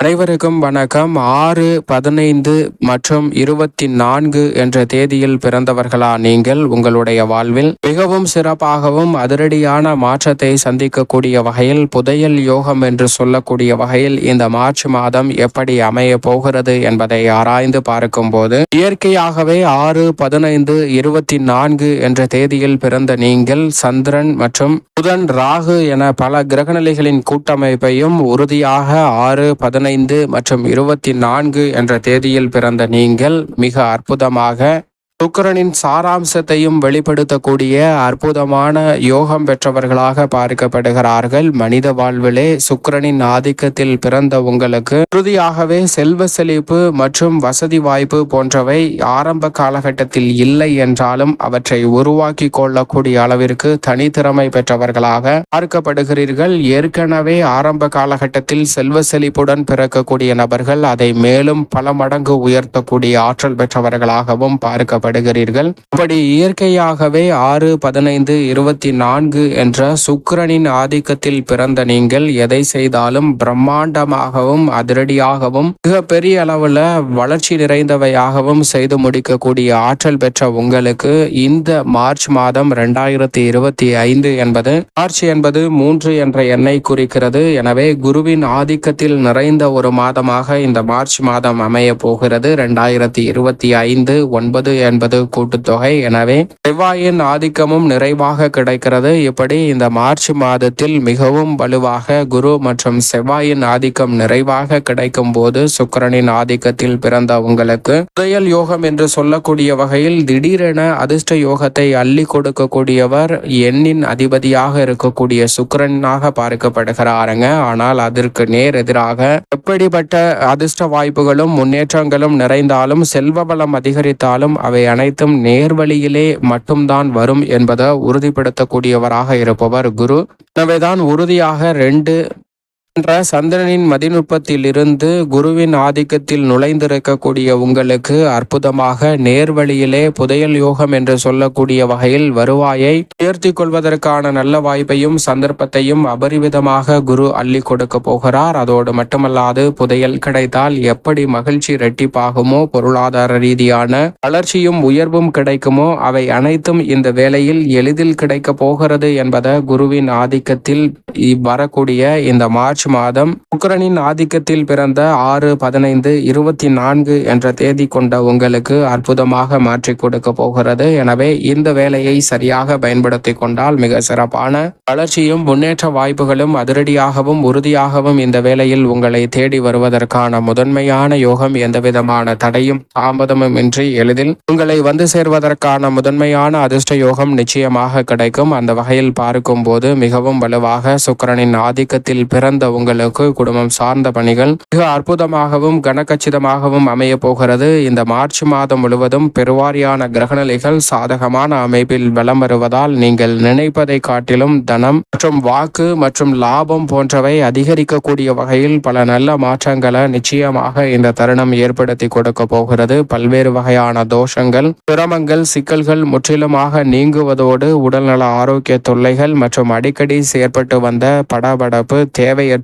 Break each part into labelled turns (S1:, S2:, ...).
S1: அனைவருக்கும் வணக்கம். 6, 15 மற்றும் 24 என்ற தேதியில் பிறந்தவர்களா நீங்கள் உங்களுடைய வாழ்வில் மிகவும் சிறப்பாகவும் அதிரடியான மாற்றத்தை சந்திக்கக்கூடிய வகையில் புதையல் யோகம் என்று சொல்லக்கூடிய வகையில் இந்த மார்ச் மாதம் எப்படி அமைய போகிறது என்பதை ஆராய்ந்து பார்க்கும் போது இயற்கையாகவே 6, 15, 24 என்ற தேதியில் பிறந்த நீங்கள் சந்திரன் மற்றும் புதன், ராகு என பல கிரகநிலைகளின் கூட்டமைப்பையும் உறுதியாக 6, 15 மற்றும் 24 என்ற தேதியில் பிறந்த நீங்கள் மிக அற்புதமாக சுக்கிரனின் சாராம்சத்தையும் வெளிப்படுத்தக்கூடிய அற்புதமான யோகம் பெற்றவர்களாக பார்க்கப்படுகிறார்கள். மனித வாழ்விலே சுக்கிரனின் ஆதிக்கத்தில் பிறந்த உங்களுக்கு உறுதியாகவே செல்வ செழிப்பு மற்றும் வசதி வாய்ப்பு போன்றவை ஆரம்ப காலகட்டத்தில் இல்லை என்றாலும் அவற்றை உருவாக்கி கொள்ளக்கூடிய அளவிற்கு தனித்திறமை பெற்றவர்களாக பார்க்கப்படுகிறீர்கள். ஏற்கனவே ஆரம்ப காலகட்டத்தில் செல்வ செழிப்புடன் பிறக்கக்கூடிய நபர்கள் அதை மேலும் பல மடங்கு உயர்த்தக்கூடிய ஆற்றல் பெற்றவர்களாகவும் பார்க்கப்படுகிறார்கள். அப்படி இயற்கையாகவே 6, 15, 24 என்ற சுக்கிரனின் ஆதிக்கத்தில் பிறந்த நீங்கள் எதை செய்தாலும் பிரம்மாண்டமாகவும் அதிரடியாகவும் மிக பெரிய அளவுல வளர்ச்சி நிறைந்தவையாகவும் செய்து முடிக்கக்கூடிய ஆற்றல் பெற்ற உங்களுக்கு இந்த மார்ச் மாதம் 2025 என்பது மார்ச் என்பது 3 என்ற எண்ணை குறிக்கிறது. எனவே குருவின் ஆதிக்கத்தில் நிறைந்த ஒரு மாதமாக இந்த மார்ச் மாதம் அமைய போகிறது. 2025 9 என்பது கூட்டுத்தொகை. எனவே செவ்வாயின் ஆதிக்கமும் நிறைவாக கிடைக்கிறது. இப்படி இந்த மார்ச் மாதத்தில் மிகவும் வலுவாக குரு மற்றும் செவ்வாயின் ஆதிக்கம் நிறைவாக கிடைக்கும் போது சுக்கிரனின் ஆதிக்கத்தில் பிறந்த உங்களுக்கு புதையல் யோகம் என்று சொல்லக்கூடிய வகையில் திடீரென அதிர்ஷ்ட யோகத்தை அள்ளி கொடுக்கக்கூடியவர் எண்ணின் அதிபதியாக இருக்கக்கூடிய சுக்கிரனாக பார்க்கப்படுகிறாருங்க. ஆனால் அதற்கு நேர் எதிராக எப்படிப்பட்ட அதிர்ஷ்ட வாய்ப்புகளும் முன்னேற்றங்களும் நிறைந்தாலும் செல்வ வளம் அதிகரித்தாலும் அவை அனைத்தும் நேர்வழியிலே மட்டும்தான் வரும் என்பதை உறுதிப்படுத்தக்கூடியவராக இருப்பவர் குரு. எனவேதான் உறுதியாக 2 என்ற சந்திரனின் மதிநுட்பத்திலிருந்து குருவின் ஆதிக்கத்தில் நுழைந்திருக்கக்கூடிய உங்களுக்கு அற்புதமாக நேர்வழியிலே புதையல் யோகம் என்று சொல்லக்கூடிய வகையில் வருவாயை உயர்த்தி கொள்வதற்கான நல்ல வாய்ப்பையும் சந்தர்ப்பத்தையும் அபரிவிதமாக குரு அள்ளி கொடுக்க போகிறார். அதோடு மட்டுமல்லாது புதையல் கிடைத்தால் எப்படி மகிழ்ச்சி இரட்டிப்பாகுமோ, பொருளாதார ரீதியான வளர்ச்சியும் உயர்வும் கிடைக்குமோ, அவை அனைத்தும் இந்த வேளையில் எளிதில் கிடைக்க போகிறது என்பதை குருவின் ஆதிக்கத்தில் வரக்கூடிய இந்த மார்ச் மாதம் சுக்கிரனின் ஆதிக்கத்தில் பிறந்த 6, 15, 24 என்ற தேதி கொண்ட உங்களுக்கு அற்புதமாக மாற்றி கொடுக்க போகிறது. எனவே இந்த வேலையை சரியாக பயன்படுத்தி கொண்டால் மிக சிறப்பான வளர்ச்சியும் முன்னேற்ற வாய்ப்புகளும் அதிரடியாகவும் உறுதியாகவும் இந்த வேளையில் உங்களை தேடி வருவதற்கான முதன்மையான யோகம் எந்தவிதமான தடையும் தாமதமும் இன்றி எளிதில் உங்களை வந்து சேர்வதற்கான முதன்மையான அதிர்ஷ்ட யோகம் நிச்சயமாக கிடைக்கும். அந்த வகையில் பார்க்கும் போது மிகவும் வலுவாக சுக்கிரனின் ஆதிக்கத்தில் பிறந்த உங்களுக்கு குடும்பம் சார்ந்த பணிகள் மிக அற்புதமாகவும் கனகச்சிதமாகவும் அமைய போகிறது. இந்த மார்ச் மாதம் முழுவதும் பெருவாரியான கிரகநிலைகள் சாதகமான அமைப்பில் வலம் வருவதால் நீங்கள் நினைப்பதை காட்டிலும் தனம் மற்றும் வாக்கு மற்றும் லாபம் போன்றவை அதிகரிக்கக்கூடிய வகையில் பல நல்ல மாற்றங்களை நிச்சயமாக இந்த தருணம் ஏற்படுத்தி கொடுக்க போகிறது. பல்வேறு வகையான தோஷங்கள், சிரமங்கள், சிக்கல்கள் முற்றிலுமாக நீங்குவதோடு உடல்நல ஆரோக்கிய தொல்லைகள் மற்றும் அடிக்கடி ஏற்பட்டு வந்த படபடப்பு, தேவையற்ற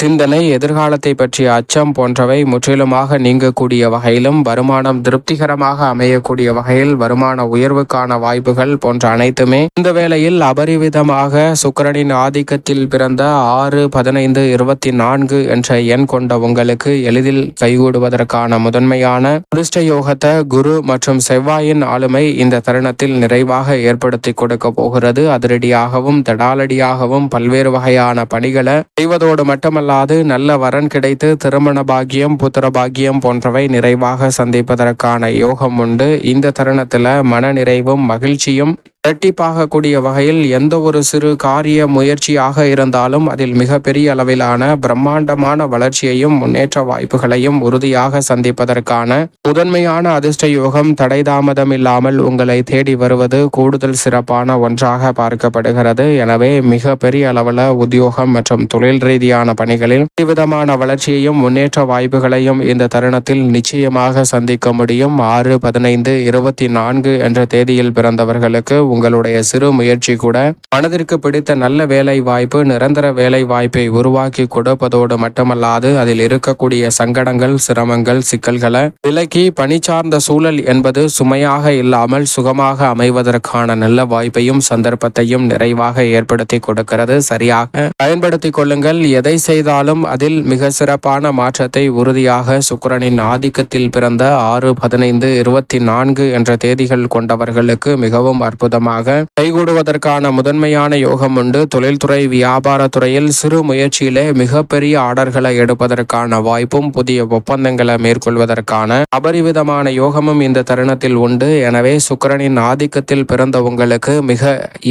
S1: சிந்தனை, எதிர்காலத்தை பற்றிய அச்சம் போன்றவை முற்றிலுமாக நீங்கக்கூடிய வகையிலும் வருமானம் திருப்திகரமாக அமையக்கூடிய வகையில் வருமான உயர்வுக்கான வாய்ப்புகள் போன்ற அனைத்துமே இந்த வேளையில் அபரிவிதமாக சுக்கிரனின் ஆதிக்கத்தில் பிறந்த 6, 15, 24 என்ற எண் கொண்ட உங்களுக்கு எளிதில் கைகூடுவதற்கான முதன்மையான அதிர்ஷ்ட யோகத்தை குரு மற்றும் செவ்வாயின் ஆளுமை இந்த தருணத்தில் நிறைவாக ஏற்படுத்தி கொடுக்க போகிறது. அதிரடியாகவும் தடாலடியாகவும் பல்வேறு வகையான பணிகளை செய்வதோடு மட்டுமல்லாது நல்ல வரன் கிடைத்து திருமண பாக்கியம், புத்திர பாக்கியம் போன்றவை நிறைவாக சந்திப்பதற்கான யோகம் உண்டு. இந்த தருணத்துல மன நிறைவும் மகிழ்ச்சியும் இரட்டிப்பாகக்கூடிய வகையில் எந்த ஒரு சிறு காரிய முயற்சியாக இருந்தாலும் அதில் மிக பெரிய அளவிலான பிரம்மாண்டமான வளர்ச்சியையும் முன்னேற்ற வாய்ப்புகளையும் உறுதியாக சந்திப்பதற்கான முதன்மையான அதிர்ஷ்ட யோகம் தடை தாமதம் இல்லாமல் உங்களை தேடி வருவது கூடுதல் சிறப்பான ஒன்றாக பார்க்கப்படுகிறது. எனவே மிக பெரிய அளவில் உத்தியோகம் மற்றும் தொழில் ரீதியான பணிகளில் விதமான வளர்ச்சியையும் முன்னேற்ற வாய்ப்புகளையும் இந்த தருணத்தில் நிச்சயமாக சந்திக்க முடியும். 6, 15, 24 என்ற தேதியில் பிறந்தவர்களுக்கு உங்களுடைய சிறு முயற்சி கூட மனதிற்கு பிடித்த நல்ல வேலை வாய்ப்பு, நிரந்தர வேலை வாய்ப்பை உருவாக்கி கொடுப்பதோடு மட்டுமல்லாது அதில் இருக்கக்கூடிய சங்கடங்கள், சிரமங்கள், சிக்கல்களை விலக்கி பணி சார்ந்த சூழல் என்பது சுமையாக இல்லாமல் சுகமாக அமைவதற்கான நல்ல வாய்ப்பையும் சந்தர்ப்பத்தையும் நிறைவாக ஏற்படுத்தி கொடுக்கிறது. சரியாக பயன்படுத்திக் கொள்ளுங்கள். எதை செய்தாலும் அதில் மிக சிறப்பான மாற்றத்தை உறுதியாக சுக்கிரனின் ஆதிக்கத்தில் பிறந்த 6, 15, 24 என்ற தேதிகள் கொண்டவர்களுக்கு மிகவும் அற்புதமாக கைகூடுவதற்கான முதன்மையான யோகம் உண்டு. தொழில்துறை, வியாபாரத்துறையில் சிறு முயற்சியிலே மிகப்பெரிய ஆர்டர்களை எடுப்பதற்கான வாய்ப்பும் புதிய ஒப்பந்தங்களை மேற்கொள்வதற்கான அபரிவிதமான யோகமும் இந்த தருணத்தில் உண்டு. எனவே சுக்கிரனின் ஆதிக்கத்தில் பிறந்த உங்களுக்கு மிக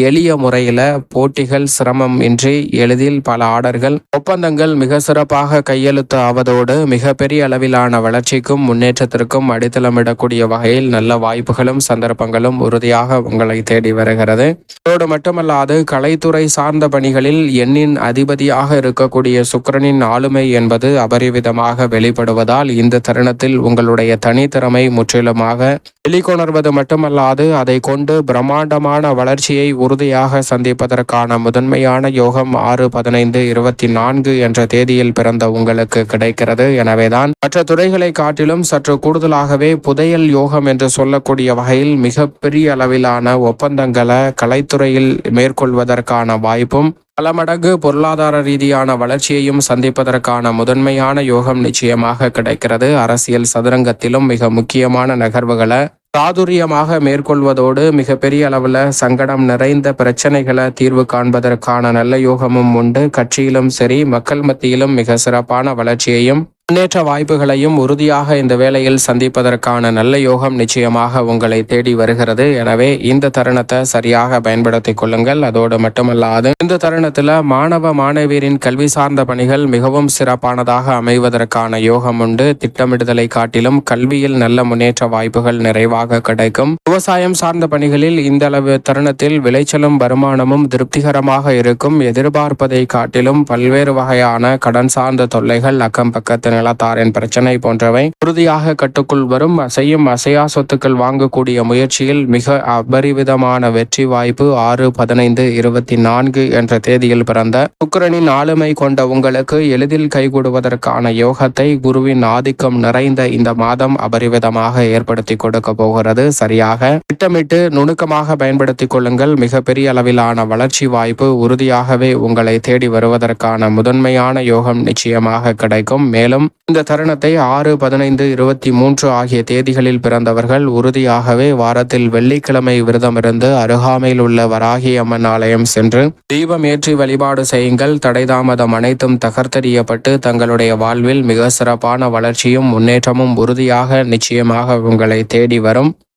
S1: எளிய முறையில போட்டிகள், சிரமம் இன்றி எளிதில் பல ஆர்டர்கள், ஒப்பந்தங்கள் மிக சிறப்பாக கையெழுத்து ஆவதோடு மிகப்பெரிய அளவிலான வளர்ச்சிக்கும் முன்னேற்றத்திற்கும் அடித்தளமிடக்கூடிய வகையில் நல்ல வாய்ப்புகளும் சந்தர்ப்பங்களும் உறுதியாக உங்களை தேடி வருகிறது. அதோடு மட்டுமல்லாது கலைத்துறை சார்ந்த பணிகளில் எண்ணின் அதிபதியாக இருக்கக்கூடிய சுக்கிரனின் ஆளுமை என்பது அபரிவிதமாக வெளிப்படுவதால் இந்த தருணத்தில் உங்களுடைய தனித்திறமை முற்றிலுமாக வெளிக்கொணர்வது மட்டுமல்லாது அதை கொண்டு பிரம்மாண்டமான வளர்ச்சியை உறுதியாக சந்திப்பதற்கான முதன்மையான யோகம் 6, 15, 24 என்ற தேதியில் பிறந்த உங்களுக்கு கிடைக்கிறது. எனவேதான் மற்ற துறைகளை காட்டிலும் சற்று கூடுதலாகவே புதையல் யோகம் என்று சொல்லக்கூடிய வகையில் மிகப்பெரிய அளவிலான ஒப்பந்தங்களை கலைத்துறையில் மேற்கொள்வதற்கான வாய்ப்பும் பல மடங்கு பொருளாதார ரீதியான வளர்ச்சியையும் சந்திப்பதற்கான முதன்மையான யோகம் நிச்சயமாக கிடைக்கிறது. அரசியல் சதுரங்கத்திலும் மிக முக்கியமான நகர்வுகளை சாதுரியமாக மேற்கொள்வதோடு மிகப்பெரிய அளவில் சங்கடம் நிறைந்த பிரச்சனைகளை தீர்வு காண்பதற்கான நல்ல யோகமும் உண்டு. கட்சியிலும் சரி, மக்கள் மத்தியிலும் மிக சிறப்பான வளர்ச்சியையும் முன்னேற்ற வாய்ப்புகளையும் உறுதியாக இந்த வேளையில் சந்திப்பதற்கான நல்ல யோகம் நிச்சயமாக உங்களை தேடி வருகிறது. எனவே இந்த தருணத்தை சரியாக பயன்படுத்திக் கொள்ளுங்கள். அதோடு மட்டுமல்லாது இந்த தருணத்தில் மாணவ மாணவியரின் கல்வி சார்ந்த பணிகள் மிகவும் சிறப்பானதாக அமைவதற்கான யோகம் உண்டு. திட்டமிடுதலை காட்டிலும் கல்வியில் நல்ல முன்னேற்ற வாய்ப்புகள் நிறைவாக கிடைக்கும். விவசாயம் சார்ந்த பணிகளில் இந்த அளவு தருணத்தில் விளைச்சலும் வருமானமும் திருப்திகரமாக இருக்கும். எதிர்பார்ப்பதை காட்டிலும் பல்வேறு வகையான கடன் சார்ந்த தொல்லைகள், அக்கம் பக்கத்து நிலத்தாரின் பிரச்சனை போன்றவை உறுதியாக கட்டுக்குள் வரும். அசையும் அசையா சொத்துக்கள் வாங்கக்கூடிய முயற்சியில் மிக அபரிவிதமான வெற்றி வாய்ப்பு 6, 15, 24 என்ற தேதியில் பிறந்த சுக்கிரனின் ஆளுமை கொண்ட உங்களுக்கு எளிதில் கைகூடுவதற்கான யோகத்தை குருவின் ஆதிக்கம் நிறைந்த இந்த மாதம் அபரிவிதமாக ஏற்படுத்தி கொடுக்க போகிறது. சரியாக திட்டமிட்டு நுணுக்கமாக பயன்படுத்திக் கொள்ளுங்கள். மிகப்பெரிய அளவிலான வளர்ச்சி வாய்ப்பு உறுதியாகவே உங்களை தேடி வருவதற்கான முதன்மையான யோகம் நிச்சயமாக கிடைக்கும். மேலும் இந்த தருணத்தை 6, 15, 23 ஆகிய தேதிகளில் பிறந்தவர்கள் உறுதியாகவே வாரத்தில் வெள்ளிக்கிழமை விரதமிருந்து அருகாமையில் உள்ள வராகி அம்மன் ஆலயம் சென்று தீபம் ஏற்றி வழிபாடு செய்யுங்கள். தடைதாமதம் அனைத்தும் தகர்த்தெறியப்பட்டு தங்களுடைய வாழ்வில் மிக சிறப்பான வளர்ச்சியும் முன்னேற்றமும் உறுதியாக நிச்சயமாக உங்களை தேடி வரும்.